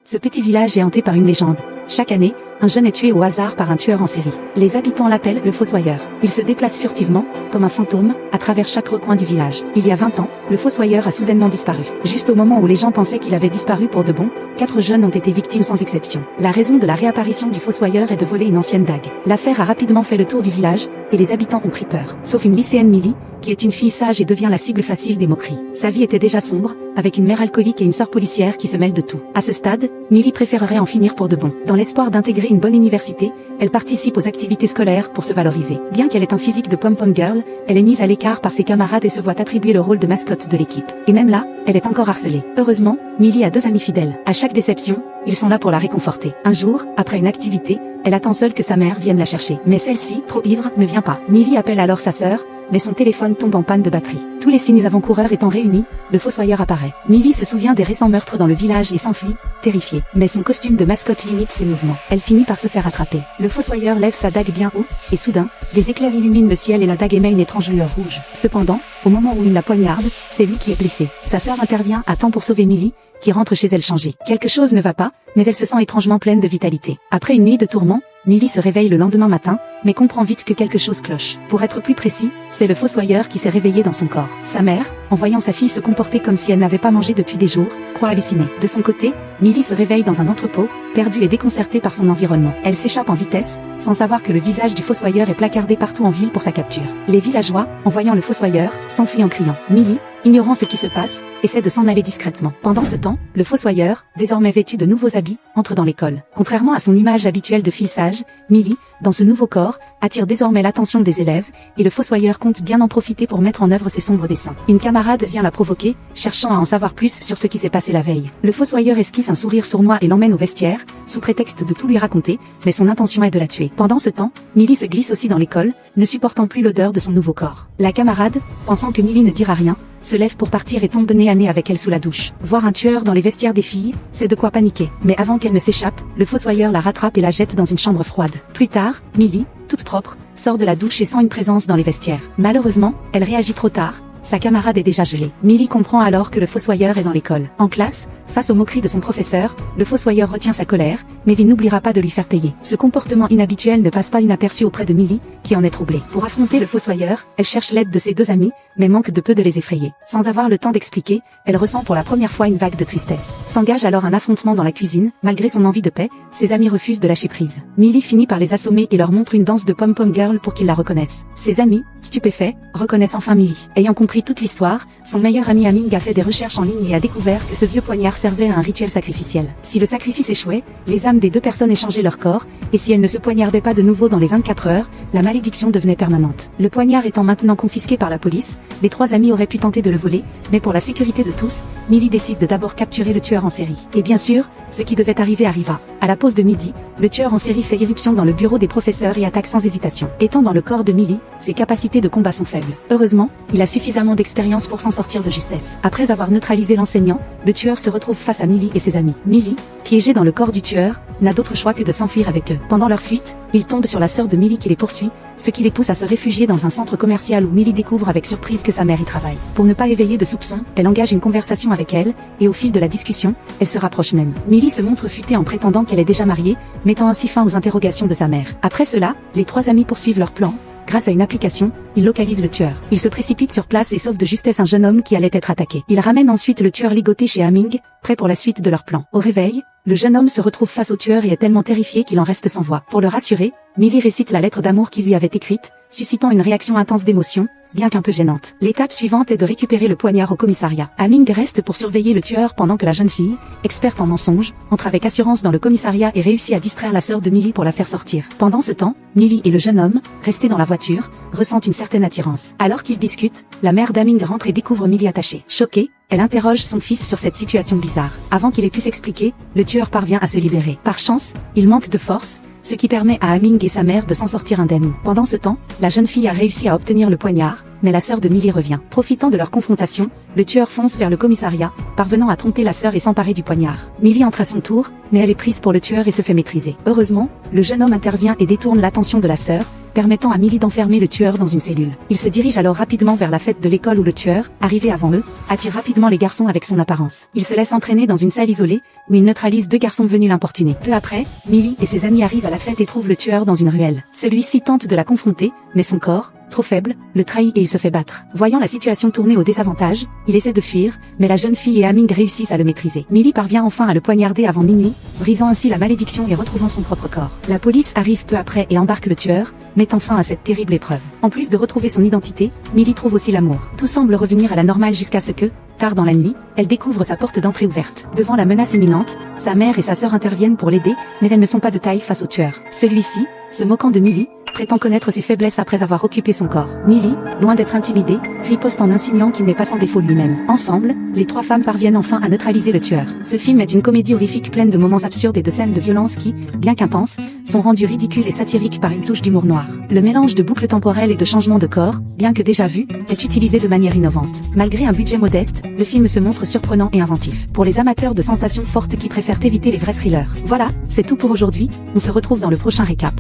Ce petit village est hanté par une légende. Chaque année, un jeune est tué au hasard par un tueur en série. Les habitants l'appellent le Fossoyeur. Il se déplace furtivement, comme un fantôme, à travers chaque recoin du village. Il y a 20 ans, le Fossoyeur a soudainement disparu. Juste au moment où les gens pensaient qu'il avait disparu pour de bon, 4 jeunes ont été victimes sans exception. La raison de la réapparition du Fossoyeur est de voler une ancienne dague. L'affaire a rapidement fait le tour du village, et les habitants ont pris peur. Sauf une lycéenne Millie, qui est une fille sage et devient la cible facile des moqueries. Sa vie était déjà sombre, avec une mère alcoolique et une sœur policière qui se mêlent de tout. À ce stade, Millie préférerait en finir pour de bon. Dans l'espoir d'intégrer une bonne université, elle participe aux activités scolaires pour se valoriser. Bien qu'elle ait un physique de pom-pom girl, elle est mise à l'écart par ses camarades et se voit attribuer le rôle de mascotte de l'équipe. Et même là, elle est encore harcelée. Heureusement, Millie a 2 amis fidèles. À chaque déception, ils sont là pour la réconforter. Un jour, après une activité, elle attend seule que sa mère vienne la chercher. Mais celle-ci, trop ivre, ne vient pas. Millie appelle alors sa sœur, mais son téléphone tombe en panne de batterie. Tous les signes avant-coureurs étant réunis, le Fossoyeur apparaît. Millie se souvient des récents meurtres dans le village et s'enfuit, terrifiée. Mais son costume de mascotte limite ses mouvements. Elle finit par se faire attraper. Le Fossoyeur lève sa dague bien haut, et soudain, des éclairs illuminent le ciel et la dague émet une étrange lueur rouge. Cependant, au moment où il la poignarde, c'est lui qui est blessé. Sa sœur intervient à temps pour sauver Millie, qui rentre chez elle changée. Quelque chose ne va pas, mais elle se sent étrangement pleine de vitalité. Après une nuit de tourments, Millie se réveille le lendemain matin, mais comprend vite que quelque chose cloche. Pour être plus précis, c'est le Fossoyeur qui s'est réveillé dans son corps. Sa mère, en voyant sa fille se comporter comme si elle n'avait pas mangé depuis des jours, croit halluciner. De son côté, Millie se réveille dans un entrepôt, perdue et déconcertée par son environnement. Elle s'échappe en vitesse, sans savoir que le visage du Fossoyeur est placardé partout en ville pour sa capture. Les villageois, en voyant le Fossoyeur, s'enfuient en criant. Millie, ignorant ce qui se passe, essaie de s'en aller discrètement. Pendant ce temps, le Fossoyeur, désormais vêtu de nouveaux habits, entre dans l'école. Contrairement à son image habituelle de fille sage, Millie, dans ce nouveau corps, attire désormais l'attention des élèves, et le Fossoyeur compte bien en profiter pour mettre en œuvre ses sombres desseins. Une camarade vient la provoquer, cherchant à en savoir plus sur ce qui s'est passé la veille. Le Fossoyeur esquisse un sourire sournois et l'emmène au vestiaire, sous prétexte de tout lui raconter, mais son intention est de la tuer. Pendant ce temps, Millie se glisse aussi dans l'école, ne supportant plus l'odeur de son nouveau corps. La camarade, pensant que Millie ne dira rien, se lève pour partir et tombe nez à nez avec elle sous la douche. Voir un tueur dans les vestiaires des filles, c'est de quoi paniquer. Mais avant qu'elle ne s'échappe, le Fossoyeur la rattrape et la jette dans une chambre froide. Plus tard, Millie, toute propre, sort de la douche et sent une présence dans les vestiaires. Malheureusement, elle réagit trop tard. Sa camarade est déjà gelée. Millie comprend alors que le Fossoyeur est dans l'école. En classe, face aux moqueries de son professeur, le Fossoyeur retient sa colère, mais il n'oubliera pas de lui faire payer. Ce comportement inhabituel ne passe pas inaperçu auprès de Millie, qui en est troublée. Pour affronter le Fossoyeur, elle cherche l'aide de ses 2 amis, mais manque de peu de les effrayer. Sans avoir le temps d'expliquer, elle ressent pour la première fois une vague de tristesse. S'engage alors un affrontement dans la cuisine. Malgré son envie de paix, ses amis refusent de lâcher prise. Millie finit par les assommer et leur montre une danse de pom-pom girl pour qu'ils la reconnaissent. Ses amis, stupéfaits, reconnaissent enfin Millie. Ayant compris toute l'histoire, son meilleur ami Aming a fait des recherches en ligne et a découvert que ce vieux poignard servait à un rituel sacrificiel. Si le sacrifice échouait, les âmes des 2 personnes échangeaient leur corps, et si elles ne se poignardaient pas de nouveau dans les 24 heures, la malédiction devenait permanente. Le poignard étant maintenant confisqué par la police, les 3 amis auraient pu tenter de le voler, mais pour la sécurité de tous, Millie décide de d'abord capturer le tueur en série. Et bien sûr, ce qui devait arriver arriva. À la pause de midi, le tueur en série fait irruption dans le bureau des professeurs et attaque sans hésitation. Étant dans le corps de Millie, ses capacités de combat sont faibles. Heureusement, il a suffisamment d'expérience pour s'en sortir de justesse. Après avoir neutralisé l'enseignant, le tueur se retrouve face à Millie et ses amis. Millie, piégée dans le corps du tueur, n'a d'autre choix que de s'enfuir avec eux. Pendant leur fuite, il tombe sur la sœur de Millie qui les poursuit, ce qui les pousse à se réfugier dans un centre commercial où Millie découvre avec surprise que sa mère y travaille. Pour ne pas éveiller de soupçons, elle engage une conversation avec elle, et au fil de la discussion, elle se rapproche même. Millie se montre futée en prétendant qu'elle est déjà mariée, mettant ainsi fin aux interrogations de sa mère. Après cela, les 3 amis poursuivent leur plan. Grâce à une application, ils localisent le tueur. Ils se précipitent sur place et sauvent de justesse un jeune homme qui allait être attaqué. Ils ramènent ensuite le tueur ligoté chez Aming, prêt pour la suite de leur plan. Au réveil, le jeune homme se retrouve face au tueur et est tellement terrifié qu'il en reste sans voix. Pour le rassurer, Millie récite la lettre d'amour qu'il lui avait écrite, suscitant une réaction intense d'émotion, bien qu'un peu gênante. L'étape suivante est de récupérer le poignard au commissariat. Aming reste pour surveiller le tueur pendant que la jeune fille, experte en mensonges, entre avec assurance dans le commissariat et réussit à distraire la sœur de Millie pour la faire sortir. Pendant ce temps, Millie et le jeune homme, restés dans la voiture, ressentent une certaine attirance. Alors qu'ils discutent, la mère d'Aming rentre et découvre Millie attachée. Choquée, elle interroge son fils sur cette situation bizarre. Avant qu'il ait pu s'expliquer, le tueur parvient à se libérer. Par chance, il manque de force, ce qui permet à Aming et sa mère de s'en sortir indemnes. Pendant ce temps, la jeune fille a réussi à obtenir le poignard, mais la sœur de Millie revient. Profitant de leur confrontation, le tueur fonce vers le commissariat, parvenant à tromper la sœur et s'emparer du poignard. Millie entre à son tour, mais elle est prise pour le tueur et se fait maîtriser. Heureusement, le jeune homme intervient et détourne l'attention de la sœur, permettant à Millie d'enfermer le tueur dans une cellule. Il se dirige alors rapidement vers la fête de l'école où le tueur, arrivé avant eux, attire rapidement les garçons avec son apparence. Il se laisse entraîner dans une salle isolée, où il neutralise 2 garçons venus l'importuner. Peu après, Millie et ses amis arrivent à la fête et trouvent le tueur dans une ruelle. Celui-ci tente de la confronter, mais son corps, trop faible, le trahit et il se fait battre. Voyant la situation tourner au désavantage, il essaie de fuir, mais la jeune fille et Aming réussissent à le maîtriser. Millie parvient enfin à le poignarder avant minuit, brisant ainsi la malédiction et retrouvant son propre corps. La police arrive peu après et embarque le tueur, mettant fin à cette terrible épreuve. En plus de retrouver son identité, Millie trouve aussi l'amour. Tout semble revenir à la normale jusqu'à ce que, tard dans la nuit, elle découvre sa porte d'entrée ouverte. Devant la menace imminente, sa mère et sa sœur interviennent pour l'aider, mais elles ne sont pas de taille face au tueur. Celui-ci, se moquant de Millie, prétend connaître ses faiblesses après avoir occupé son corps. Millie, loin d'être intimidée, riposte en insinuant qu'il n'est pas sans défaut lui-même. Ensemble, les 3 femmes parviennent enfin à neutraliser le tueur. Ce film est une comédie horrifique pleine de moments absurdes et de scènes de violence qui, bien qu'intenses, sont rendus ridicules et satiriques par une touche d'humour noir. Le mélange de boucles temporelles et de changements de corps, bien que déjà vu, est utilisé de manière innovante. Malgré un budget modeste, le film se montre surprenant et inventif. Pour les amateurs de sensations fortes qui préfèrent éviter les vrais thrillers. Voilà, c'est tout pour aujourd'hui, on se retrouve dans le prochain récap.